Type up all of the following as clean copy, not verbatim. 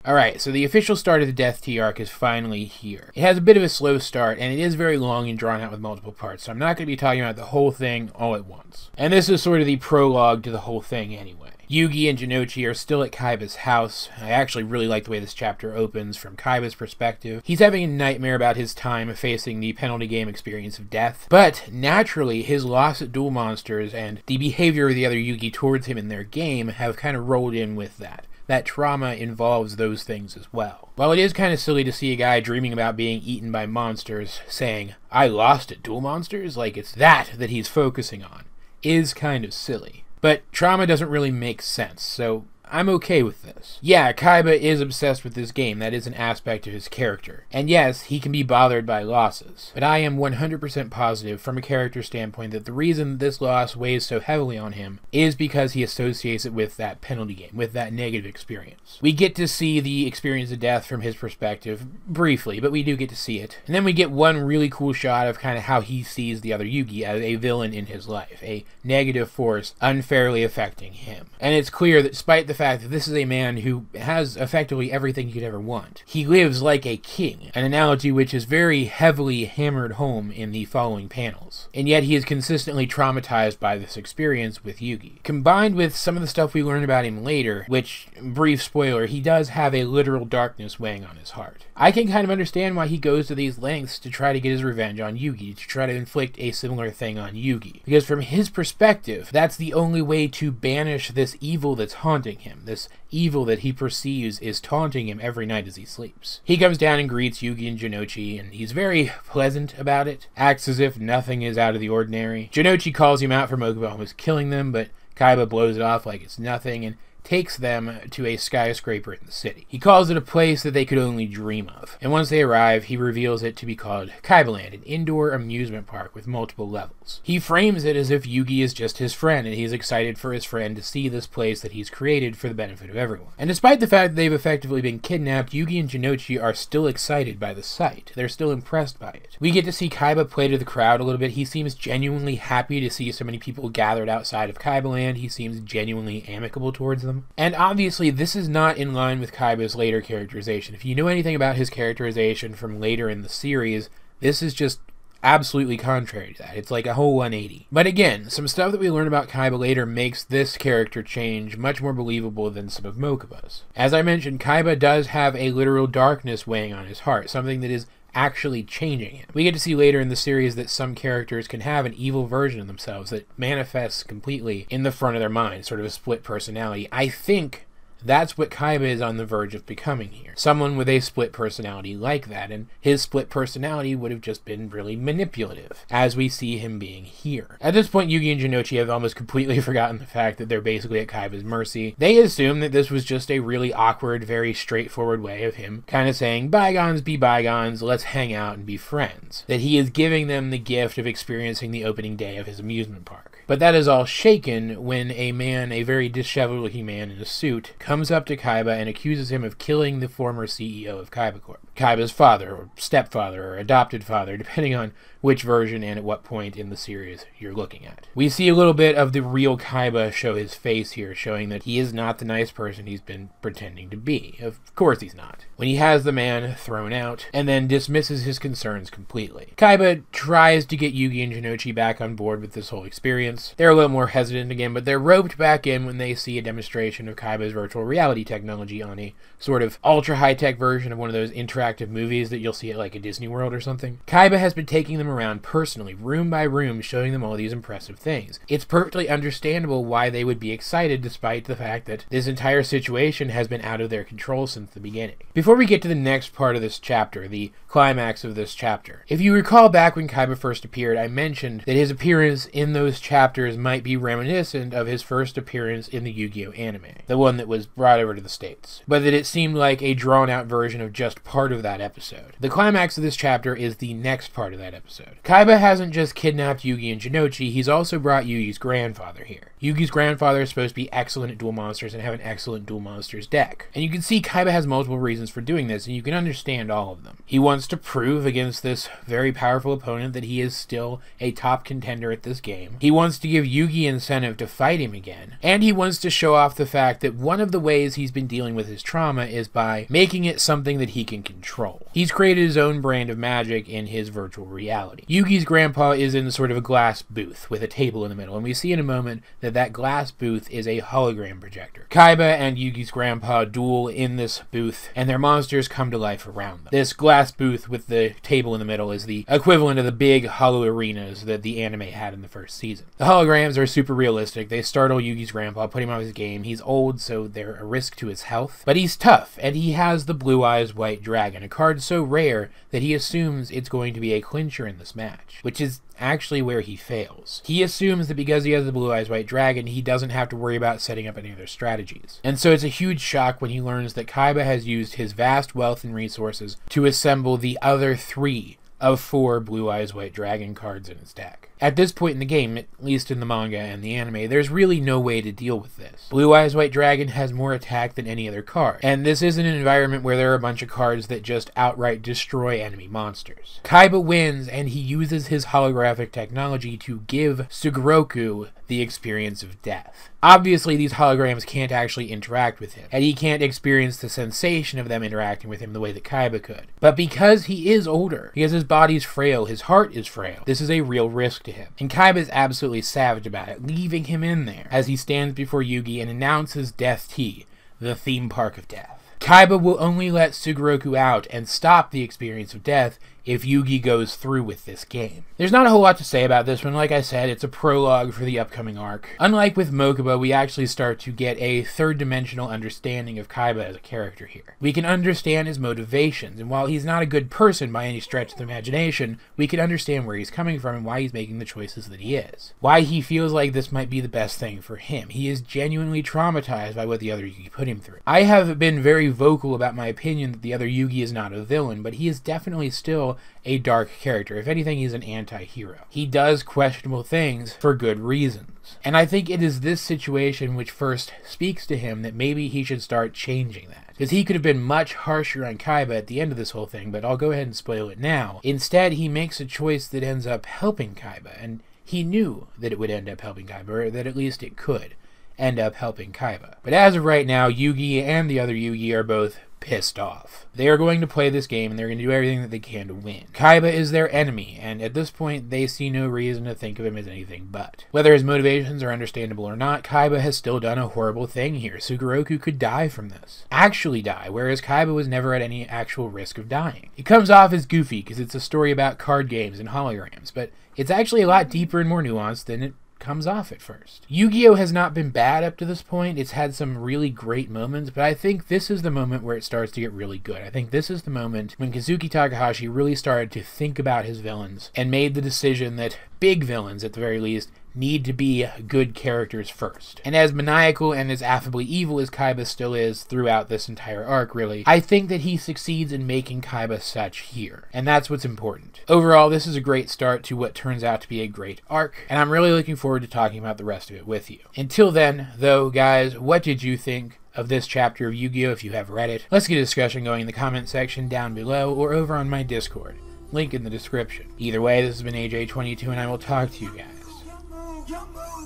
Alright, so the official start of the Death Tea arc is finally here. It has a bit of a slow start, and it is very long and drawn out with multiple parts, so I'm not going to be talking about the whole thing all at once. And this is sort of the prologue to the whole thing anyway. Yugi and Jinochi are still at Kaiba's house. I actually really like the way this chapter opens from Kaiba's perspective. He's having a nightmare about his time facing the penalty game experience of death, but naturally his loss at Duel Monsters and the behavior of the other Yugi towards him in their game have kind of rolled in with that. That trauma involves those things as well. While it is kind of silly to see a guy dreaming about being eaten by monsters saying, "I lost at Duel Monsters," like it's that he's focusing on, is kind of silly. But trauma doesn't really make sense, so I'm okay with this. Yeah, Kaiba is obsessed with this game. That is an aspect of his character. And yes, he can be bothered by losses. But I am 100% positive from a character standpoint that the reason this loss weighs so heavily on him is because he associates it with that penalty game, with that negative experience. We get to see the experience of death from his perspective, briefly, but we do get to see it. And then we get one really cool shot of kind of how he sees the other Yugi as a villain in his life, a negative force unfairly affecting him. And it's clear that despite the fact that this is a man who has effectively everything you could ever want, he lives like a king, an analogy which is very heavily hammered home in the following panels. And yet he is consistently traumatized by this experience with Yugi. Combined with some of the stuff we learn about him later, which, brief spoiler, he does have a literal darkness weighing on his heart. I can kind of understand why he goes to these lengths to try to get his revenge on Yugi, to try to inflict a similar thing on Yugi. Because from his perspective, that's the only way to banish this evil that's haunting him. This evil that he perceives is taunting him every night as he sleeps. He comes down and greets Yugi and Jinochi, and he's very pleasant about it, acts as if nothing is out of the ordinary. Jinochi calls him out for Mokuba almost killing them, but Kaiba blows it off like it's nothing, and takes them to a skyscraper in the city. He calls it a place that they could only dream of, and once they arrive, he reveals it to be called Kaibaland, an indoor amusement park with multiple levels. He frames it as if Yugi is just his friend, and he's excited for his friend to see this place that he's created for the benefit of everyone. And despite the fact that they've effectively been kidnapped, Yugi and Jinochi are still excited by the sight. They're still impressed by it. We get to see Kaiba play to the crowd a little bit. He seems genuinely happy to see so many people gathered outside of Kaibaland. He seems genuinely amicable towards them. And obviously, this is not in line with Kaiba's later characterization. If you know anything about his characterization from later in the series, this is just absolutely contrary to that. It's like a whole 180. But again, some stuff that we learn about Kaiba later makes this character change much more believable than some of Mokuba's. As I mentioned, Kaiba does have a literal darkness weighing on his heart, something that is actually changing him. We get to see later in the series that some characters can have an evil version of themselves that manifests completely in the front of their mind, sort of a split personality. I think that's what Kaiba is on the verge of becoming here. Someone with a split personality like that, and his split personality would have just been really manipulative, as we see him being here. At this point, Yugi and Jinochi have almost completely forgotten the fact that they're basically at Kaiba's mercy. They assume that this was just a really awkward, very straightforward way of him kind of saying, bygones be bygones, let's hang out and be friends. That he is giving them the gift of experiencing the opening day of his amusement park. But that is all shaken when a man, a very disheveled-looking man in a suit, comes up to Kaiba and accuses him of killing the former CEO of Kaiba Corp. Kaiba's father, or stepfather, or adopted father, depending on which version and at what point in the series you're looking at. We see a little bit of the real Kaiba show his face here, showing that he is not the nice person he's been pretending to be. Of course he's not. When he has the man thrown out, and then dismisses his concerns completely. Kaiba tries to get Yugi and Jinochi back on board with this whole experience. They're a little more hesitant again, but they're roped back in when they see a demonstration of Kaiba's virtual reality technology on a sort of ultra high-tech version of one of those interactive movies that you'll see at like a Disney World or something. Kaiba has been taking them around personally, room by room, showing them all these impressive things. It's perfectly understandable why they would be excited despite the fact that this entire situation has been out of their control since the beginning. Before we get to the next part of this chapter, the climax of this chapter, if you recall back when Kaiba first appeared, I mentioned that his appearance in those chapters might be reminiscent of his first appearance in the Yu-Gi-Oh! Anime, the one that was brought over to the States, but that it seemed like a drawn-out version of just part of that episode. The climax of this chapter is the next part of that episode. episode. Kaiba hasn't just kidnapped Yugi and Jinochi, he's also brought Yugi's grandfather here. Yugi's grandfather is supposed to be excellent at duel monsters and have an excellent duel monsters deck. And you can see Kaiba has multiple reasons for doing this, and you can understand all of them. He wants to prove against this very powerful opponent that he is still a top contender at this game. He wants to give Yugi incentive to fight him again. And he wants to show off the fact that one of the ways he's been dealing with his trauma is by making it something that he can control. He's created his own brand of magic in his virtual reality. Yugi's grandpa is in sort of a glass booth with a table in the middle, and we see in a moment that that glass booth is a hologram projector. Kaiba and Yugi's grandpa duel in this booth, and their monsters come to life around them. This glass booth with the table in the middle is the equivalent of the big hollow arenas that the anime had in the first season. The holograms are super realistic. They startle Yugi's grandpa, put him out of his game. He's old, so they're a risk to his health, but he's tough, and he has the Blue Eyes White Dragon, a card so rare that he assumes it's going to be a clincher in this match, which is actually where he fails. He assumes that because he has the Blue Eyes White Dragon, he doesn't have to worry about setting up any other strategies. And so it's a huge shock when he learns that Kaiba has used his vast wealth and resources to assemble the other 3 of 4 Blue Eyes White Dragon cards in his deck. At this point in the game, at least in the manga and the anime, there's really no way to deal with this. Blue Eyes White Dragon has more attack than any other card, and this isn't an environment where there are a bunch of cards that just outright destroy enemy monsters. Kaiba wins, and he uses his holographic technology to give Sugoroku the experience of death. Obviously, these holograms can't actually interact with him, and he can't experience the sensation of them interacting with him the way that Kaiba could. But because he is older, because his body's frail, his heart is frail, this is a real risk to him. And Kaiba is absolutely savage about it, leaving him in there as he stands before Yugi and announces Death Tea, the theme park of death. Kaiba will only let Sugoroku out and stop the experience of death if Yugi goes through with this game. There's not a whole lot to say about this one. Like I said, it's a prologue for the upcoming arc. Unlike with Mokuba, we actually start to get a third-dimensional understanding of Kaiba as a character here. We can understand his motivations, and while he's not a good person by any stretch of the imagination, we can understand where he's coming from and why he's making the choices that he is. Why he feels like this might be the best thing for him. He is genuinely traumatized by what the other Yugi put him through. I have been very vocal about my opinion that the other Yugi is not a villain, but he is definitely still a dark character. If anything, he's an anti-hero. He does questionable things for good reasons. And I think it is this situation which first speaks to him that maybe he should start changing that. Because he could have been much harsher on Kaiba at the end of this whole thing, but I'll go ahead and spoil it now. Instead, he makes a choice that ends up helping Kaiba, and he knew that it would end up helping Kaiba, or that at least it could end up helping Kaiba. But as of right now, Yugi and the other Yugi are both pissed off. They are going to play this game, and they're going to do everything that they can to win. Kaiba is their enemy, and at this point, they see no reason to think of him as anything but. Whether his motivations are understandable or not, Kaiba has still done a horrible thing here. Sugoroku could die from this. Actually die, whereas Kaiba was never at any actual risk of dying. It comes off as goofy, because it's a story about card games and holograms, but it's actually a lot deeper and more nuanced than it comes off at first. Yu-Gi-Oh! Has not been bad up to this point. It's had some really great moments, but I think this is the moment where it starts to get really good. I think this is the moment when Kazuki Takahashi really started to think about his villains and made the decision that big villains, at the very least, need to be good characters first. And as maniacal and as affably evil as Kaiba still is throughout this entire arc, really, I think that he succeeds in making Kaiba such here. And that's what's important. Overall, this is a great start to what turns out to be a great arc, and I'm really looking forward to talking about the rest of it with you. Until then, though, guys, what did you think of this chapter of Yu-Gi-Oh! If you have read it? Let's get a discussion going in the comment section down below or over on my Discord. Link in the description. Either way, this has been AJ22, and I will talk to you guys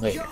later.